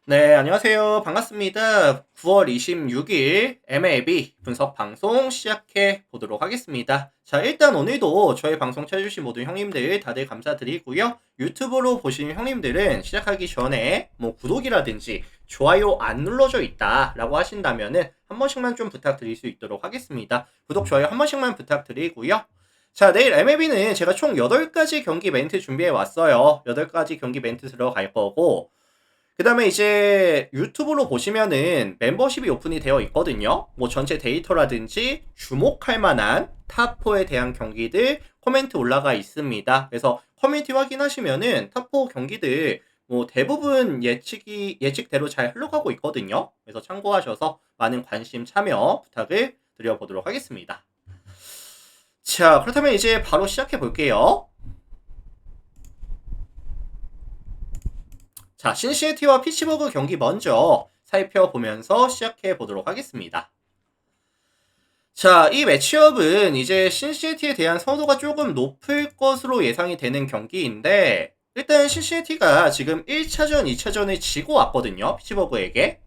네, 안녕하세요. 반갑습니다. 9월 26일 MLB 분석 방송 시작해 보도록 하겠습니다. 자, 일단 오늘도 저희 방송 찾아주신 모든 형님들 다들 감사드리고요. 유튜브로 보시는 형님들은 시작하기 전에 뭐 구독이라든지 좋아요 안 눌러져 있다라고 하신다면은 한 번씩만 좀 부탁드릴 수 있도록 하겠습니다. 구독, 좋아요 한 번씩만 부탁드리고요. 자, 내일 MLB는 제가 총 8가지 경기 멘트 준비해 왔어요. 8가지 경기 멘트 들어갈 거고, 그 다음에 이제 유튜브로 보시면은 멤버십이 오픈이 되어 있거든요. 뭐 전체 데이터라든지 주목할 만한 탑4에 대한 경기들 코멘트 올라가 있습니다. 그래서 커뮤니티 확인하시면은 탑4 경기들 뭐 대부분 예측대로 잘 흘러가고 있거든요. 그래서 참고하셔서 많은 관심 참여 부탁을 드려보도록 하겠습니다. 자, 그렇다면 이제 바로 시작해 볼게요. 자, 신시내티와 피츠버그 경기 먼저 살펴보면서 시작해 보도록 하겠습니다. 자, 이 매치업은 이제 신시내티에 대한 선호도가 조금 높을 것으로 예상이 되는 경기인데, 일단 신시내티가 지금 1차전, 2차전을 지고 왔거든요. 피츠버그에게.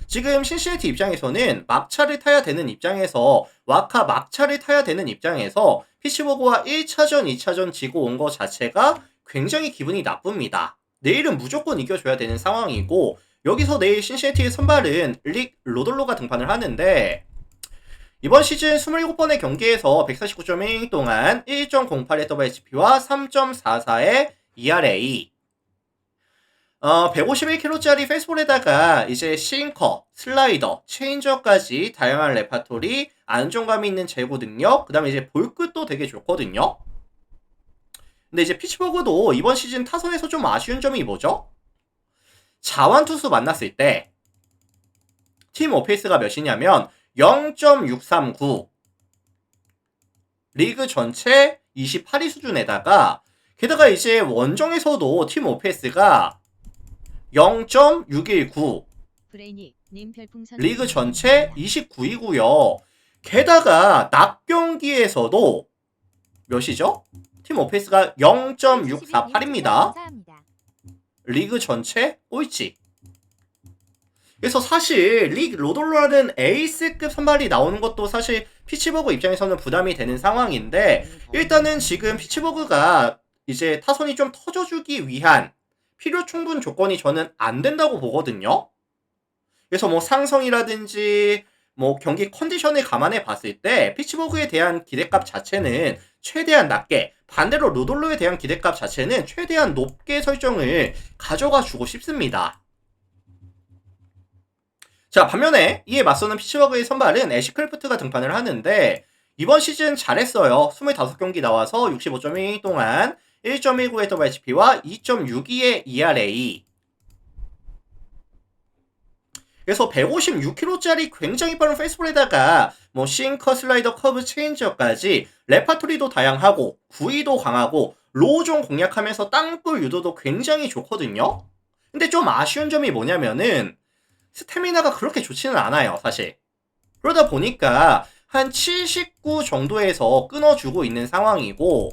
지금 신시내티 입장에서는 막차를 타야 되는 입장에서, 와카 막차를 타야 되는 입장에서 피츠버그와 1차전, 2차전 지고 온 것 자체가 굉장히 기분이 나쁩니다. 내일은 무조건 이겨줘야 되는 상황이고, 여기서 내일 신시내티의 선발은 릭 로돌로가 등판을 하는데, 이번 시즌 27번의 경기에서 149.1이닝 동안 1.08의 WHP와 3.44의 ERA, 151kg짜리 페이스볼에다가 이제 싱커, 슬라이더, 체인저까지 다양한 레파토리, 안정감이 있는 제구 능력, 그 다음에 이제 볼 끝도 되게 좋거든요. 근데 이제 피츠버그도 이번 시즌 타선에서 좀 아쉬운 점이 뭐죠? 자완 투수 만났을 때 팀 오페이스가 몇이냐면 0.639, 리그 전체 28위 수준에다가, 게다가 이제 원정에서도 팀 오페이스가 0.619, 리그 전체 29위고요. 게다가 낮 경기에서도 몇이죠? 팀 오페이스가 0.648입니다. 리그 전체 꼴찌. 그래서 사실 릭 로돌러라는 에이스급 선발이 나오는 것도 사실 피츠버그 입장에서는 부담이 되는 상황인데, 일단은 지금 피츠버그가 이제 타선이 좀 터져주기 위한 필요 충분 조건이 저는 안 된다고 보거든요. 그래서 뭐 상성이라든지 뭐 경기 컨디션을 감안해 봤을 때 피츠버그에 대한 기대값 자체는 최대한 낮게, 반대로 로돌로에 대한 기대값 자체는 최대한 높게 설정을 가져가 주고 싶습니다. 자, 반면에 이에 맞서는 피츠버그의 선발은 애쉬크래프트가 등판을 하는데, 이번 시즌 잘했어요. 25경기 나와서 65.1 동안 1.19의 WHP와 2.62의 ERA, 그래서 156kg짜리 굉장히 빠른 페이스볼에다가 뭐 싱커, 슬라이더, 커브, 체인지업까지 레파토리도 다양하고 구위도 강하고 로우존 공략하면서 땅볼 유도도 굉장히 좋거든요. 근데 좀 아쉬운 점이 뭐냐면은 스태미나가 그렇게 좋지는 않아요, 사실. 그러다 보니까 한 79 정도에서 끊어주고 있는 상황이고,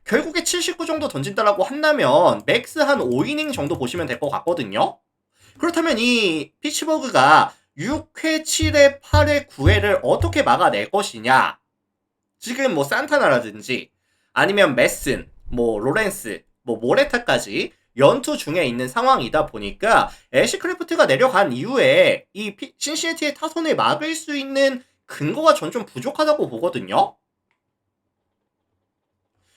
결국에 79 정도 던진다라고 한다면 맥스 한 5이닝 정도 보시면 될 것 같거든요. 그렇다면 이 피츠버그가 6회, 7회, 8회, 9회를 어떻게 막아낼 것이냐? 지금 뭐 산타나라든지 아니면 메슨, 뭐 로렌스, 뭐 모레타까지 연투 중에 있는 상황이다 보니까 애쉬크래프트가 내려간 이후에 이 신시내티의 타선을 막을 수 있는 근거가 전 좀 부족하다고 보거든요.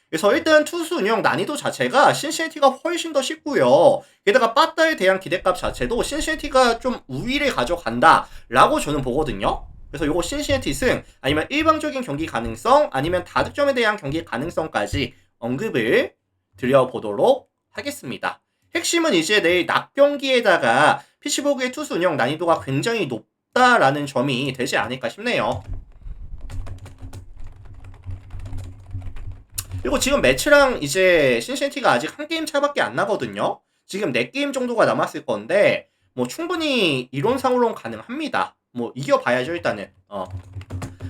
그래서 일단 투수 운영 난이도 자체가 신시내티가 훨씬 더 쉽고요. 게다가 빠따에 대한 기대값 자체도 신시내티가 좀 우위를 가져간다라고 저는 보거든요. 그래서 요거 신시내티 승, 아니면 일방적인 경기 가능성, 아니면 다득점에 대한 경기 가능성까지 언급을 드려보도록 하겠습니다. 핵심은 이제 내일 낮 경기에다가 피츠버그의 투수 운영 난이도가 굉장히 높다라는 점이 되지 않을까 싶네요. 그리고 지금 매치랑 이제 신시내티가 아직 한 게임 차밖에 안 나거든요. 지금 4게임 정도가 남았을 건데 뭐 충분히 이론상으로는 가능합니다. 뭐 이겨봐야죠 일단은.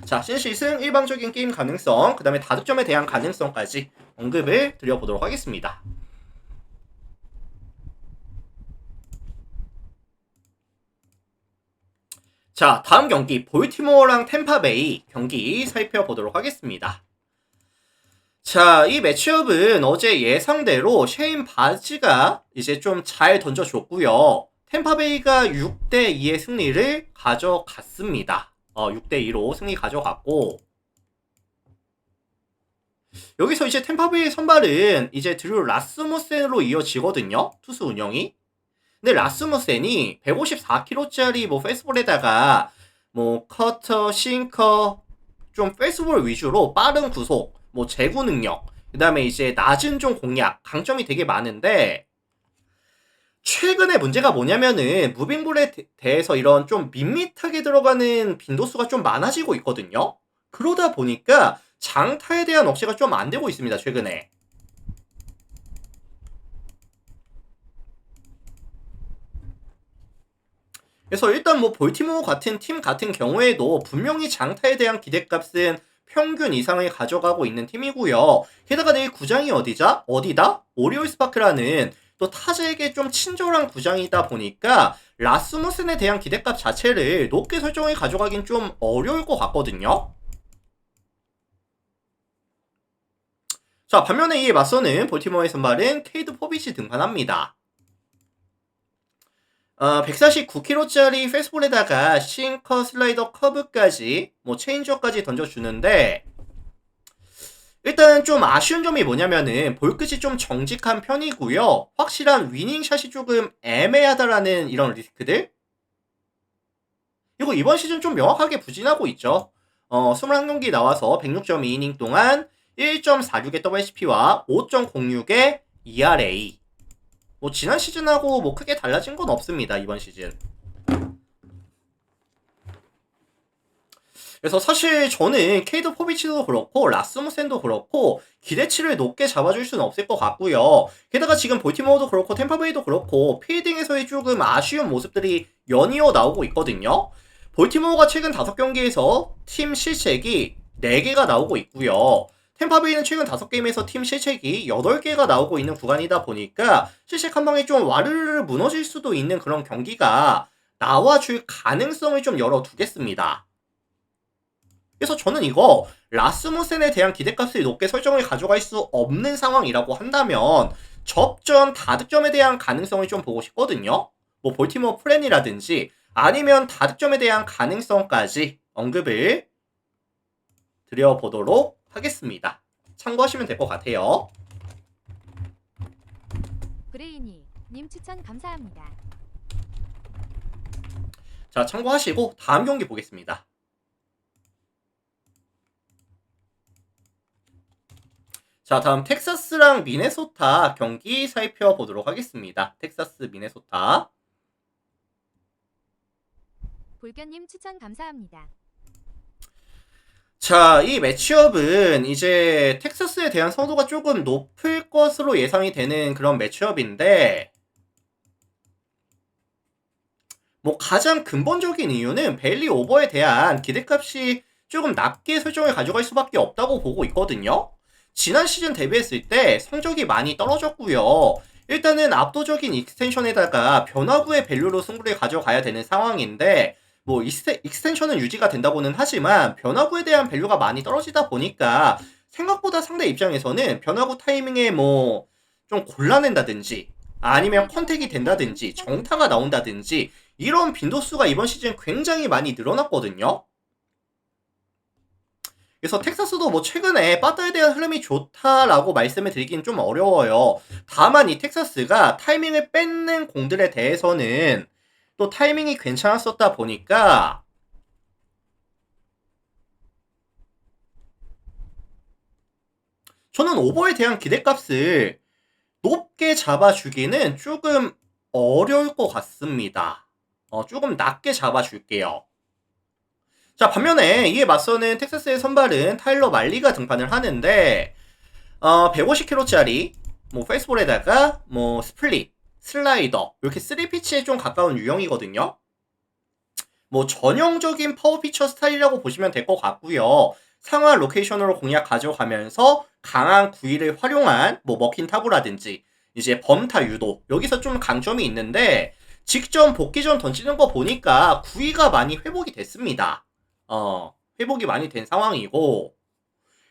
자, 신시 승, 일방적인 게임 가능성, 그 다음에 다득점에 대한 가능성까지 언급을 드려보도록 하겠습니다. 자, 다음 경기 볼티모어랑 템파베이 경기 살펴보도록 하겠습니다. 자, 이 매치업은 어제 예상대로 셰인 바즈가 이제 좀 잘 던져줬고요. 템파베이가 6대2의 승리를 가져갔습니다. 6대2로 승리 가져갔고, 여기서 이제 템파베이의 선발은 이제 드류 라스무센으로 이어지거든요. 투수 운영이. 근데 라스무센이 154kg짜리 뭐 페이스볼에다가 뭐 커터, 싱커, 좀 페이스볼 위주로 빠른 구속, 뭐 제구 능력, 그 다음에 이제 낮은 좀 공략, 강점이 되게 많은데, 최근에 문제가 뭐냐면은 무빙볼에 대해서 이런 좀 밋밋하게 들어가는 빈도수가 좀 많아지고 있거든요. 그러다 보니까 장타에 대한 억제가 좀 안 되고 있습니다, 최근에. 그래서 일단 뭐 볼티모어 같은 팀 같은 경우에도 분명히 장타에 대한 기대값은 평균 이상을 가져가고 있는 팀이고요. 게다가 내일 구장이 어디다? 오리올스파크라는 또 타자에게 좀 친절한 구장이다 보니까 라스무센에 대한 기대값 자체를 높게 설정해 가져가긴 좀 어려울 것 같거든요. 자, 반면에 이에 맞서는 볼티모어의 선발은 케이드 포빗이 등판합니다. 149kg짜리 페스볼에다가 싱커, 슬라이더, 커브까지 뭐 체인저까지 던져주는데, 일단 좀 아쉬운 점이 뭐냐면은 볼끝이 좀 정직한 편이고요. 확실한 위닝샷이 조금 애매하다라는 이런 리스크들. 그리고 이번 시즌 좀 명확하게 부진하고 있죠. 21경기 나와서 106.2이닝 동안 1.46의 WHP와 5.06의 ERA. 뭐 지난 시즌하고 뭐 크게 달라진 건 없습니다, 이번 시즌. 그래서 사실 저는 케이드 포비치도 그렇고 라스무센도 그렇고 기대치를 높게 잡아줄 수는 없을 것 같고요. 게다가 지금 볼티모어도 그렇고 템파베이도 그렇고 필딩에서의 조금 아쉬운 모습들이 연이어 나오고 있거든요. 볼티모어가 최근 5경기에서 팀 실책이 4개가 나오고 있고요. 템파베이는 최근 5게임에서 팀 실책이 8개가 나오고 있는 구간이다 보니까 실책 한 방에 좀 와르르 무너질 수도 있는 그런 경기가 나와줄 가능성을 좀 열어두겠습니다. 그래서 저는 이거 라스무센에 대한 기대값을 높게 설정을 가져갈 수 없는 상황이라고 한다면 접전 다득점에 대한 가능성을 좀 보고 싶거든요. 뭐 볼티모어 플랜이라든지 아니면 다득점에 대한 가능성까지 언급을 드려보도록 하겠습니다. 참고하시면 될 것 같아요. 브레이니 님 추천 감사합니다. 자, 참고하시고 다음 경기 보겠습니다. 자, 다음 텍사스랑 미네소타 경기 살펴보도록 하겠습니다. 텍사스, 미네소타. 볼견님 추천 감사합니다. 자, 이 매치업은 이제 텍사스에 대한 선호가 조금 높을 것으로 예상이 되는 그런 매치업인데, 뭐 가장 근본적인 이유는 베일리 오버에 대한 기대값이 조금 낮게 설정을 가져갈 수밖에 없다고 보고 있거든요. 지난 시즌 데뷔했을 때 성적이 많이 떨어졌고요. 일단은 압도적인 익스텐션에다가 변화구의 밸류로 승부를 가져가야 되는 상황인데, 뭐 익스텐션은 유지가 된다고는 하지만 변화구에 대한 밸류가 많이 떨어지다 보니까 생각보다 상대 입장에서는 변화구 타이밍에 뭐 좀 골라낸다든지 아니면 컨택이 된다든지 정타가 나온다든지 이런 빈도수가 이번 시즌 굉장히 많이 늘어났거든요. 그래서 텍사스도 뭐 최근에 바다에 대한 흐름이 좋다라고 말씀을 드리긴 좀 어려워요. 다만 이 텍사스가 타이밍을 뺏는 공들에 대해서는 또 타이밍이 괜찮았었다 보니까 저는 오버에 대한 기대값을 높게 잡아주기는 조금 어려울 것 같습니다. 조금 낮게 잡아줄게요. 자, 반면에 이에 맞서는 텍사스의 선발은 타일러 말리가 등판을 하는데 150kg짜리 뭐 페이스볼에다가 뭐 스플릿, 슬라이더 이렇게 3피치에 좀 가까운 유형이거든요. 뭐 전형적인 파워 피처 스타일이라고 보시면 될 것 같고요. 상하 로케이션으로 공략 가져가면서 강한 구위를 활용한 뭐 먹힌 타구라든지 이제 범타 유도 여기서 좀 강점이 있는데 직전 복귀전 던지는 거 보니까 구위가 많이 회복이 됐습니다. 회복이 많이 된 상황이고,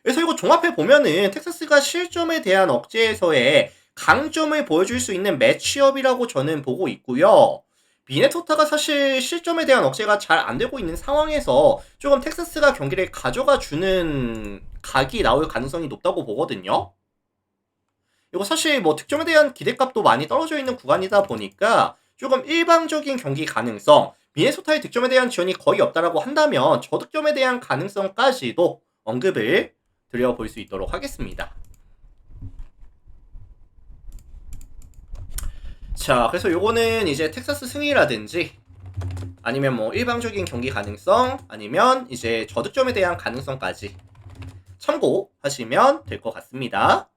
그래서 이거 종합해 보면은 텍사스가 실점에 대한 억제에서의 강점을 보여줄 수 있는 매치업이라고 저는 보고 있고요. 미네소타가 사실 실점에 대한 억제가 잘 안 되고 있는 상황에서 조금 텍사스가 경기를 가져가 주는 각이 나올 가능성이 높다고 보거든요. 이거 사실 뭐 득점에 대한 기대값도 많이 떨어져 있는 구간이다 보니까 조금 일방적인 경기 가능성, 미네소타의 득점에 대한 지원이 거의 없다라고 한다면 저득점에 대한 가능성까지도 언급을 드려볼 수 있도록 하겠습니다. 자, 그래서 요거는 이제 텍사스 승리라든지 아니면 뭐 일방적인 경기 가능성 아니면 이제 저득점에 대한 가능성까지 참고하시면 될 것 같습니다.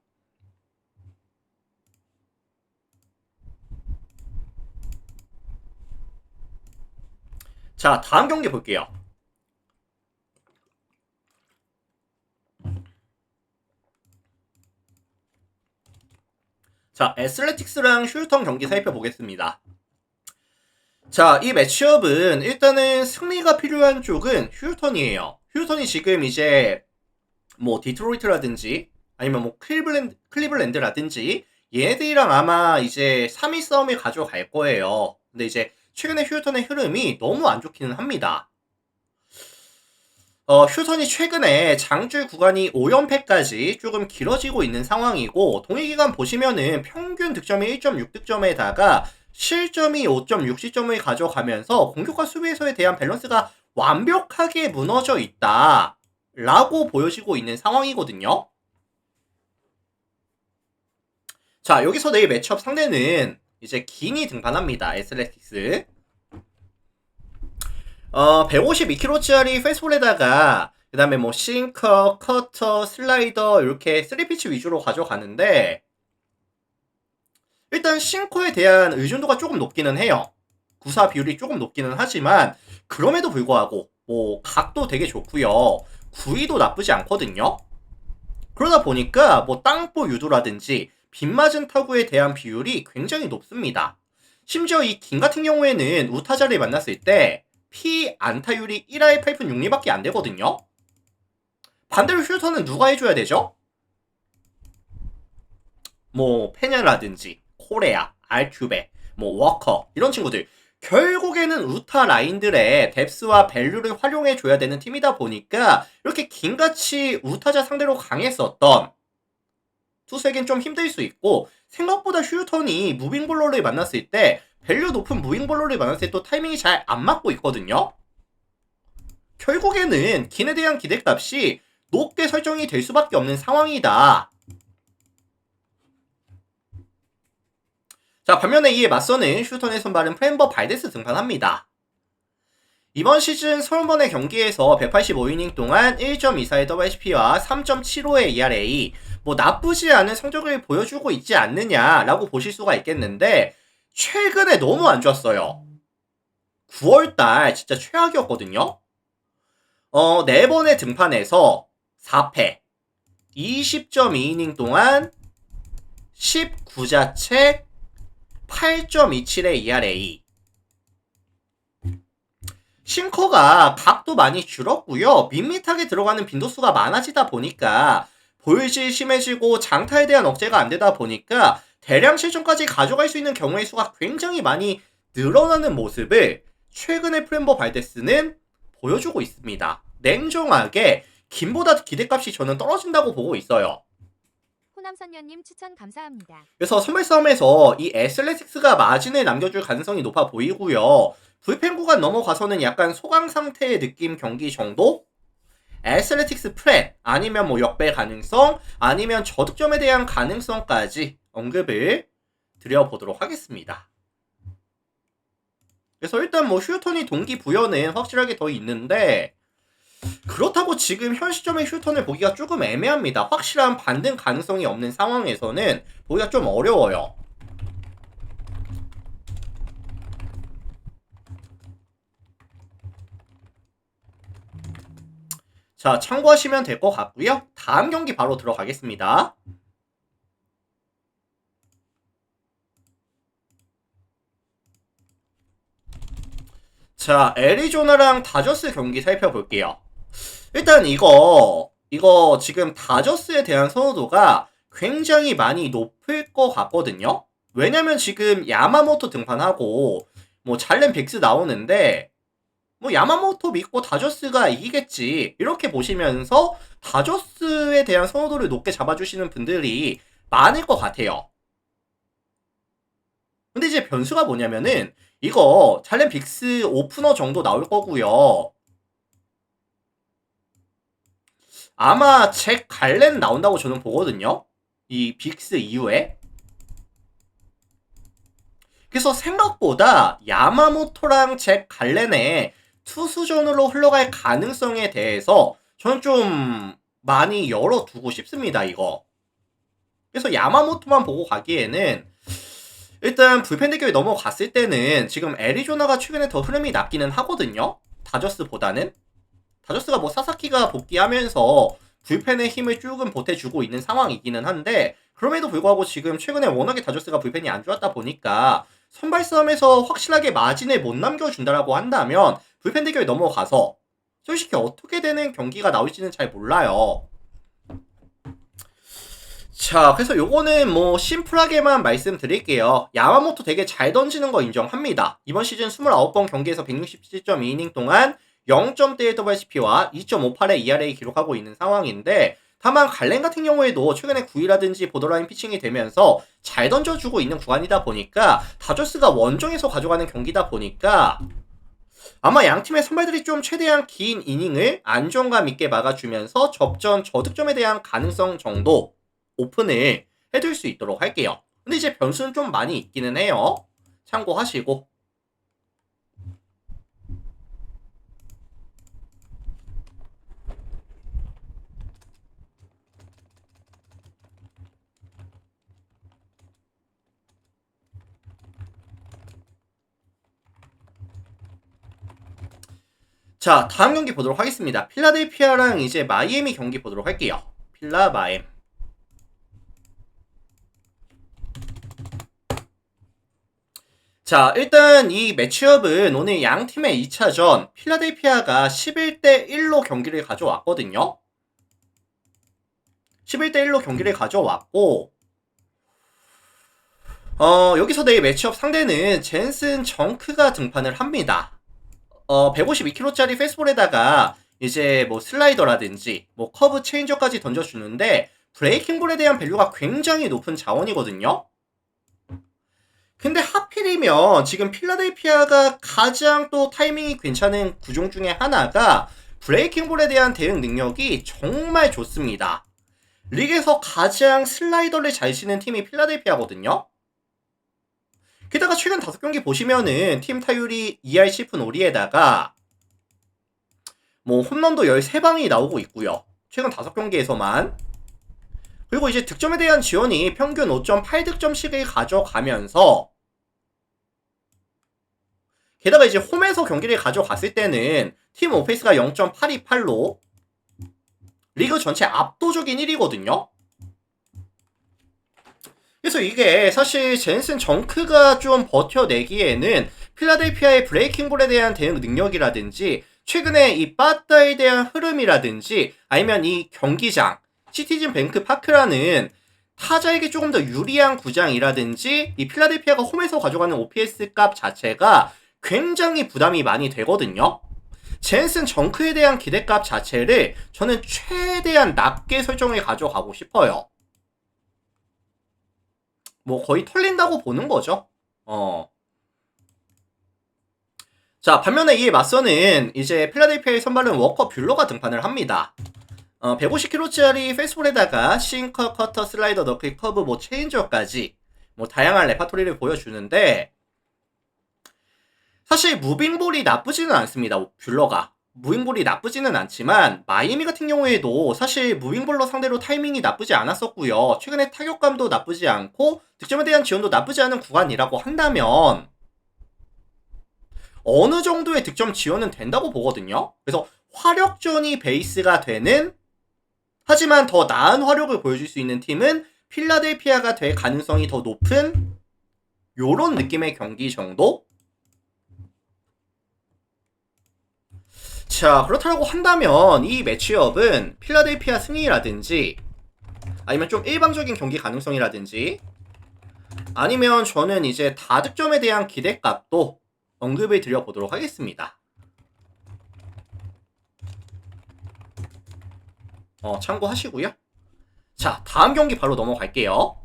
자, 다음 경기 볼게요. 자, 애슬레틱스랑 휴스턴 경기 살펴보겠습니다. 자, 이 매치업은 일단은 승리가 필요한 쪽은 휴스턴이에요. 휴스턴이 지금 이제 뭐 디트로이트라든지 아니면 뭐 클리블랜드라든지 얘네들이랑 아마 이제 3위 싸움에 가져갈 거예요. 근데 이제 최근에 휴스턴의 흐름이 너무 안 좋기는 합니다. 휴턴이 최근에 장줄 구간이 5연패까지 조금 길어지고 있는 상황이고, 동일기간 보시면은 평균 득점이 1.6득점에다가 실점이 5.6시점을 가져가면서 공격과 수비에서에 대한 밸런스가 완벽하게 무너져 있다 라고 보여지고 있는 상황이거든요. 자, 여기서 내일 매치업 상대는 이제 긴이 등판합니다. 애슬레틱스. 152kg짜리 페스볼에다가 그 다음에 뭐 싱커, 커터, 슬라이더 이렇게 3피치 위주로 가져가는데, 일단 싱커에 대한 의존도가 조금 높기는 해요. 구사 비율이 조금 높기는 하지만 그럼에도 불구하고 뭐 각도 되게 좋고요. 구위도 나쁘지 않거든요. 그러다 보니까 뭐 땅볼 유도라든지 빗맞은 타구에 대한 비율이 굉장히 높습니다. 심지어 이 긴 같은 경우에는 우타자를 만났을 때 피 안타율이 1할 8푼 6리밖에 안 되거든요. 반대로 휴턴은 누가 해줘야 되죠? 뭐 페냐라든지 코레아, 알튜베, 뭐 워커 이런 친구들, 결국에는 우타 라인들의 뎁스와 밸류를 활용해줘야 되는 팀이다 보니까 이렇게 긴같이 우타자 상대로 강했었던 투수에겐 좀 힘들 수 있고, 생각보다 휴턴이 무빙볼러를 만났을 때 밸류 높은 무빙볼러를 만났을 때 또 타이밍이 잘 안 맞고 있거든요. 결국에는 긴에 대한 기대값이 높게 설정이 될 수밖에 없는 상황이다. 자, 반면에 이에 맞서는 휴턴의 선발은 프랜버 발데스 등판합니다. 이번 시즌 30번의 경기에서 185이닝 동안 1.24의 WHP와 3.75의 ERA, 뭐 나쁘지 않은 성적을 보여주고 있지 않느냐라고 보실 수가 있겠는데, 최근에 너무 안 좋았어요. 9월달 진짜 최악이었거든요. 4번의 등판에서 4패, 20.2이닝 동안 19자책, 8.27의 ERA. 싱커가 각도 많이 줄었고요. 밋밋하게 들어가는 빈도수가 많아지다 보니까 볼질 심해지고 장타에 대한 억제가 안 되다 보니까 대량 실점까지 가져갈 수 있는 경우의 수가 굉장히 많이 늘어나는 모습을 최근에 프랜버 발데스는 보여주고 있습니다. 냉정하게 김보다 기대값이 저는 떨어진다고 보고 있어요. 호남선녀님 추천 감사합니다. 그래서 선발 싸움에서 이 애슬레틱스가 마진을 남겨줄 가능성이 높아 보이고요. 불펜 구간 넘어가서는 약간 소강 상태의 느낌 경기 정도? 애슬레틱스 프렛, 아니면 뭐 역배 가능성, 아니면 저득점에 대한 가능성까지 언급을 드려보도록 하겠습니다. 그래서 일단 뭐 휴턴이 동기부여는 확실하게 더 있는데, 그렇다고 지금 현 시점에 휴턴을 보기가 조금 애매합니다. 확실한 반등 가능성이 없는 상황에서는 보기가 좀 어려워요. 자, 참고하시면 될 것 같고요. 다음 경기 바로 들어가겠습니다. 자, 애리조나랑 다저스 경기 살펴볼게요. 일단 이거 지금 다저스에 대한 선호도가 굉장히 많이 높을 것 같거든요. 왜냐면 지금 야마모토 등판하고 뭐 잘렌 빅스 나오는데 뭐 야마모토 믿고 다저스가 이기겠지 이렇게 보시면서 다저스에 대한 선호도를 높게 잡아주시는 분들이 많을 것 같아요. 근데 이제 변수가 뭐냐면은 이거 잘렌 빅스 오프너 정도 나올 거고요. 아마 잭 갈렌 나온다고 저는 보거든요. 이 빅스 이후에. 그래서 생각보다 야마모토랑 잭 갈렌의 투수전으로 흘러갈 가능성에 대해서 저는 좀 많이 열어두고 싶습니다, 이거. 그래서 야마모토만 보고 가기에는 일단 불펜 대결이 넘어갔을 때는 지금 애리조나가 최근에 더 흐름이 낮기는 하거든요. 다저스보다는. 다저스가 뭐 사사키가 복귀하면서 불펜의 힘을 조금 보태주고 있는 상황이기는 한데 그럼에도 불구하고 지금 최근에 워낙에 다저스가 불펜이 안 좋았다 보니까 선발 싸움에서 확실하게 마진을 못 남겨준다라고 한다면 불펜 대결이 넘어가서 솔직히 어떻게 되는 경기가 나올지는 잘 몰라요. 자, 그래서 요거는 뭐 심플하게만 말씀드릴게요. 야마모토 되게 잘 던지는 거 인정합니다. 이번 시즌 29번 경기에서 167.2이닝 동안 0점대의 WHP와 2.58의 ERA 기록하고 있는 상황인데 다만 갈렌 같은 경우에도 최근에 9위라든지 보더라인 피칭이 되면서 잘 던져주고 있는 구간이다 보니까 다저스가 원정에서 가져가는 경기다 보니까 아마 양팀의 선발들이 좀 최대한 긴 이닝을 안정감 있게 막아주면서 접전 저득점에 대한 가능성 정도 오픈을 해둘 수 있도록 할게요. 근데 이제 변수는 좀 많이 있기는 해요. 참고하시고. 자, 다음 경기 보도록 하겠습니다. 필라델피아랑 이제 마이애미 경기 보도록 할게요. 필라 마엠. 자, 일단 이 매치업은 오늘 양 팀의 2차전 필라델피아가 11대 1로 경기를 가져왔거든요. 11대 1로 경기를 가져왔고 여기서 내 매치업 상대는 젠슨 정크가 등판을 합니다. 152kg짜리 페이스볼에다가 이제 뭐 슬라이더라든지 뭐 커브 체인저까지 던져주는데 브레이킹볼에 대한 밸류가 굉장히 높은 자원이거든요. 근데 하필이면 지금 필라델피아가 가장 또 타이밍이 괜찮은 구종 중에 하나가 브레이킹볼에 대한 대응 능력이 정말 좋습니다. 리그에서 가장 슬라이더를 잘 치는 팀이 필라델피아거든요. 게다가 최근 5경기 보시면은 팀 타율이 2할 10푼 5리에다가 뭐 홈런도 13방이 나오고 있고요. 최근 5경기에서만. 그리고 이제 득점에 대한 지원이 평균 5.8득점씩을 가져가면서 게다가 이제 홈에서 경기를 가져갔을 때는 팀 오페이스가 0.828로 리그 전체 압도적인 1위거든요. 그래서 이게 사실 젠슨 정크가 좀 버텨내기에는 필라델피아의 브레이킹볼에 대한 대응 능력이라든지 최근에 이 빠따에 대한 흐름이라든지 아니면 이 경기장 시티즌 뱅크 파크라는 타자에게 조금 더 유리한 구장이라든지 이 필라델피아가 홈에서 가져가는 OPS 값 자체가 굉장히 부담이 많이 되거든요. 젠슨 정크에 대한 기대값 자체를 저는 최대한 낮게 설정해 가져가고 싶어요. 뭐 거의 털린다고 보는 거죠. 자, 반면에 이에 맞서는 이제 필라델피아의 선발은 워커 뷰러가 등판을 합니다. 150kg짜리 페이스볼에다가 싱커, 커터, 슬라이더, 너클, 커브, 뭐 체인저까지 뭐 다양한 레파토리를 보여주는데 사실 무빙볼이 나쁘지는 않습니다. 뷰러가. 무빙볼이 나쁘지는 않지만 마이애미 같은 경우에도 사실 무빙볼러 상대로 타이밍이 나쁘지 않았었고요. 최근에 타격감도 나쁘지 않고 득점에 대한 지원도 나쁘지 않은 구간이라고 한다면 어느 정도의 득점 지원은 된다고 보거든요. 그래서 화력전이 베이스가 되는 하지만 더 나은 화력을 보여줄 수 있는 팀은 필라델피아가 될 가능성이 더 높은 요런 느낌의 경기 정도? 자, 그렇다고 한다면 이 매치업은 필라델피아 승리라든지 아니면 좀 일방적인 경기 가능성이라든지 아니면 저는 이제 다득점에 대한 기대값도 언급을 드려보도록 하겠습니다. 참고하시고요. 자, 다음 경기 바로 넘어갈게요.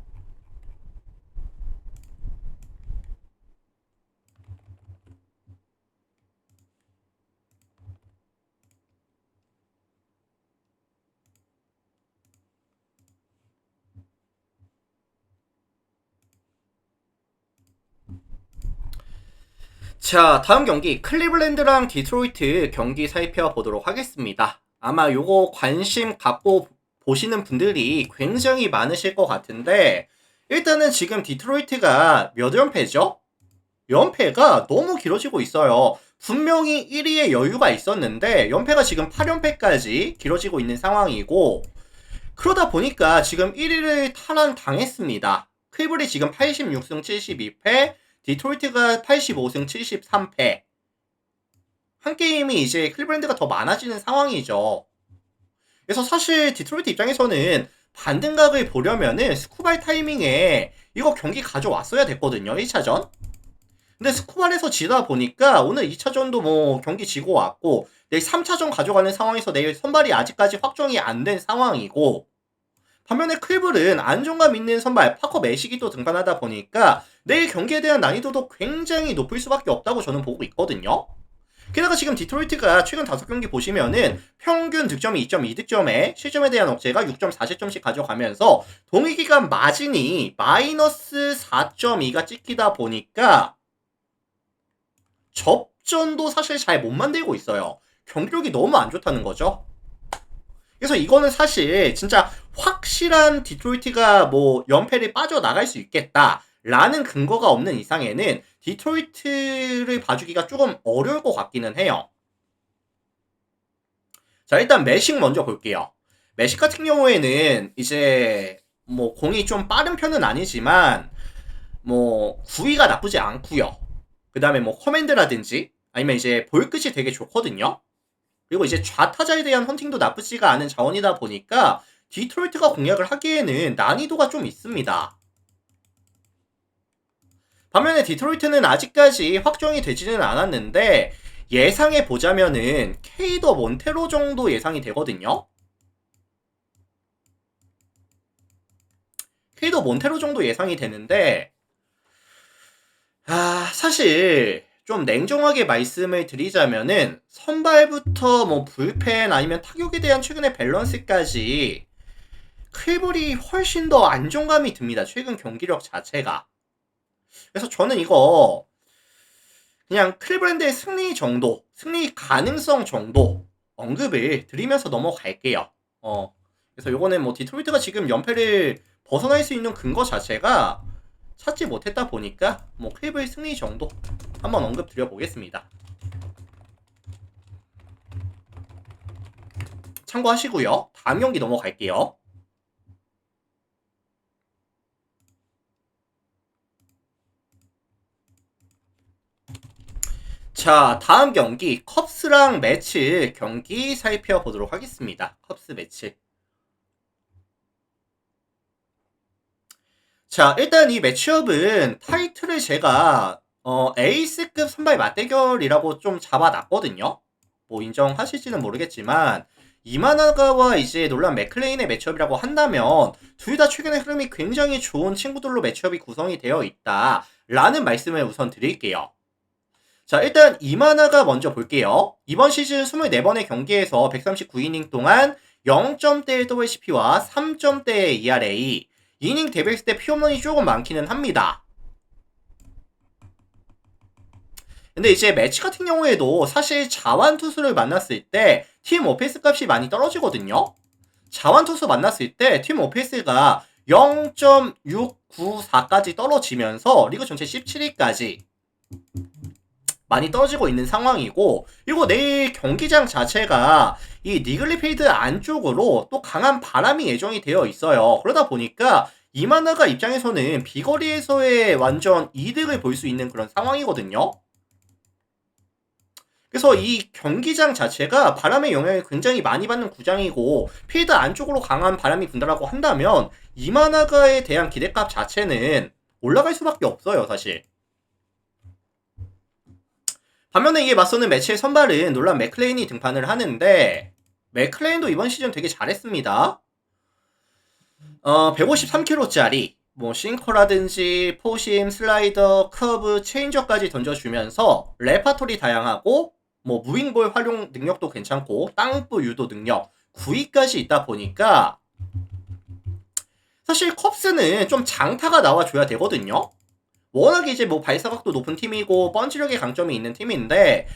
자, 다음 경기 클리블랜드랑 디트로이트 경기 살펴보도록 하겠습니다. 아마 요거 관심 갖고 보시는 분들이 굉장히 많으실 것 같은데 일단은 지금 디트로이트가 몇 연패죠? 연패가 너무 길어지고 있어요. 분명히 1위에 여유가 있었는데 연패가 지금 8연패까지 길어지고 있는 상황이고 그러다 보니까 지금 1위를 탈환당했습니다. 클블이 지금 86승 72패, 디트로이트가 85승 73패. 한 게임이 이제 클리블랜드가 더 많아지는 상황이죠. 그래서 사실 디트로이트 입장에서는 반등각을 보려면은 스쿠발 타이밍에 이거 경기 가져왔어야 됐거든요. 1차전. 근데 스쿠발에서 지다 보니까 오늘 2차전도 뭐 경기 지고 왔고 내일 3차전 가져가는 상황에서 내일 선발이 아직까지 확정이 안 된 상황이고 반면에 클블은 안정감 있는 선발 파커 매식이 또 등판하다 보니까 내일 경기에 대한 난이도도 굉장히 높을 수밖에 없다고 저는 보고 있거든요. 게다가 지금 디트로이트가 최근 5경기 보시면은 평균 득점이 2.2득점에 실점에 대한 억제가 6.4실점씩 가져가면서 동일기간 마진이 마이너스 4.2가 찍히다 보니까 접전도 사실 잘 못 만들고 있어요. 경기력이 너무 안 좋다는 거죠. 그래서 이거는 사실 진짜 확실한 디트로이트가 뭐 연패를 빠져나갈 수 있겠다라는 근거가 없는 이상에는 디트로이트를 봐주기가 조금 어려울 것 같기는 해요. 자, 일단 매식 먼저 볼게요. 매식 같은 경우에는 이제 뭐 공이 좀 빠른 편은 아니지만 뭐 구위가 나쁘지 않고요. 그 다음에 뭐 커맨드라든지 아니면 이제 볼 끝이 되게 좋거든요. 그리고 이제 좌타자에 대한 헌팅도 나쁘지가 않은 자원이다 보니까 디트로이트가 공략을 하기에는 난이도가 좀 있습니다. 반면에 디트로이트는 아직까지 확정이 되지는 않았는데 예상해 보자면은 케이더 몬테로 정도 예상이 되거든요. 케이더 몬테로 정도 예상이 되는데 사실 좀 냉정하게 말씀을 드리자면은 선발부터 뭐 불펜 아니면 타격에 대한 최근의 밸런스까지 클블이 훨씬 더 안정감이 듭니다. 최근 경기력 자체가. 그래서 저는 이거 그냥 클블랜드의 승리 정도, 승리 가능성 정도 언급을 드리면서 넘어갈게요. 그래서 요거는 뭐 디트로이트가 지금 연패를 벗어날 수 있는 근거 자체가 찾지 못했다 보니까 뭐 클블 승리 정도 한번 언급 드려보겠습니다. 참고하시고요. 다음 경기 넘어갈게요. 자, 다음 경기 컵스랑 매치 경기 살펴보도록 하겠습니다. 컵스 매치. 자, 일단 이 매치업은 타이틀을 제가 에이스급 선발 맞대결이라고 좀 잡아놨거든요. 뭐 인정하실지는 모르겠지만 이마나가와 이제 놀란 맥클레인의 매치업이라고 한다면 둘 다 최근의 흐름이 굉장히 좋은 친구들로 매치업이 구성이 되어 있다라는 말씀을 우선 드릴게요. 자, 일단 이마나가 먼저 볼게요. 이번 시즌 24번의 경기에서 139이닝 동안 0점대의 WCP와 3점대의 ERA, 이닝 데뷔했을 때 피홈런이 조금 많기는 합니다. 근데 이제 매치 같은 경우에도 사실 자완 투수를 만났을 때 팀 오페이스 값이 많이 떨어지거든요. 자완 투수 만났을 때 팀 오페이스가 0.694까지 떨어지면서 리그 전체 17위까지 많이 떨어지고 있는 상황이고, 그리고 내일 경기장 자체가 이 니글리 필드 안쪽으로 또 강한 바람이 예정이 되어 있어요. 그러다 보니까 이마나가 입장에서는 비거리에서의 완전 이득을 볼 수 있는 그런 상황이거든요. 그래서 이 경기장 자체가 바람의 영향을 굉장히 많이 받는 구장이고 필드 안쪽으로 강한 바람이 분다라고 한다면 이마나가에 대한 기대값 자체는 올라갈 수밖에 없어요, 사실. 반면에 이에 맞서는 매치의 선발은 놀란 맥클레인이 등판을 하는데 맥클레인도 이번 시즌 되게 잘했습니다. 153kg짜리 뭐 싱커라든지 포심, 슬라이더, 커브, 체인저까지 던져주면서 레파토리 다양하고 뭐 무윙볼 활용 능력도 괜찮고 땅부 유도 능력 9위까지 있다 보니까 사실 컵스는 좀 장타가 나와줘야 되거든요. 워낙에 이제 뭐 발사각도 높은 팀이고 펀치력의 강점이 있는 팀인데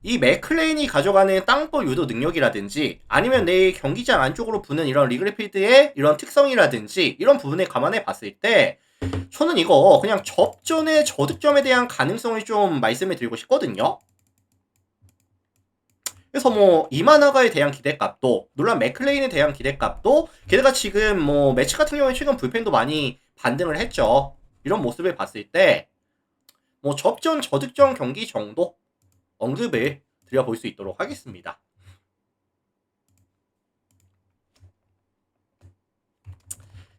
이 맥클레인이 가져가는 땅볼 유도 능력이라든지 아니면 내 경기장 안쪽으로 부는 이런 리그레필드의 이런 특성이라든지 이런 부분에 감안해 봤을 때 저는 이거 그냥 접전의 저득점에 대한 가능성을 좀 말씀을 드리고 싶거든요. 그래서 뭐 이마나가에 대한 기대값도 물론 맥클레인에 대한 기대값도 게다가 지금 뭐 매치 같은 경우에 최근 불펜도 많이 반등을 했죠. 이런 모습을 봤을 때 뭐 접전 저득점 경기 정도 언급을 드려볼 수 있도록 하겠습니다.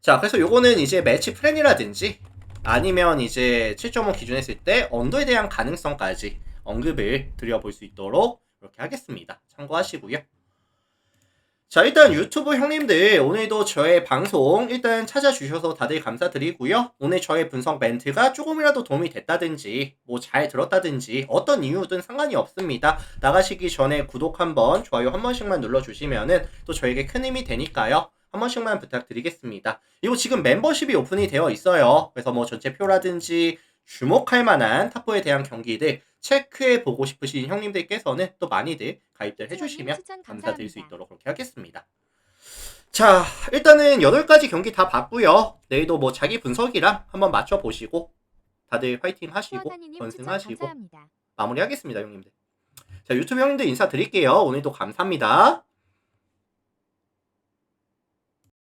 자, 그래서 요거는 이제 매치 플랜이라든지 아니면 이제 7.5 기준 했을 때 언더에 대한 가능성까지 언급을 드려볼 수 있도록 이렇게 하겠습니다. 참고하시고요. 자, 일단 유튜브 형님들 오늘도 저의 방송 일단 찾아주셔서 다들 감사드리고요. 오늘 저의 분석 멘트가 조금이라도 도움이 됐다든지 뭐 잘 들었다든지 어떤 이유든 상관이 없습니다. 나가시기 전에 구독 한번 좋아요 한 번씩만 눌러주시면은 또 저에게 큰 힘이 되니까요. 한 번씩만 부탁드리겠습니다. 그리고 지금 멤버십이 오픈이 되어 있어요. 그래서 뭐 전체표라든지 주목할 만한 탑4에 대한 경기들 체크해 보고 싶으신 형님들께서는 또 많이들 가입들 해주시면 감사드릴 수 있도록 그렇게 하겠습니다. 자, 일단은 8가지 경기 다 봤고요. 내일도 뭐 자기 분석이랑 한번 맞춰보시고 다들 파이팅 하시고 건승하시고 마무리하겠습니다, 형님들. 자, 유튜브 형님들 인사드릴게요. 오늘도 감사합니다.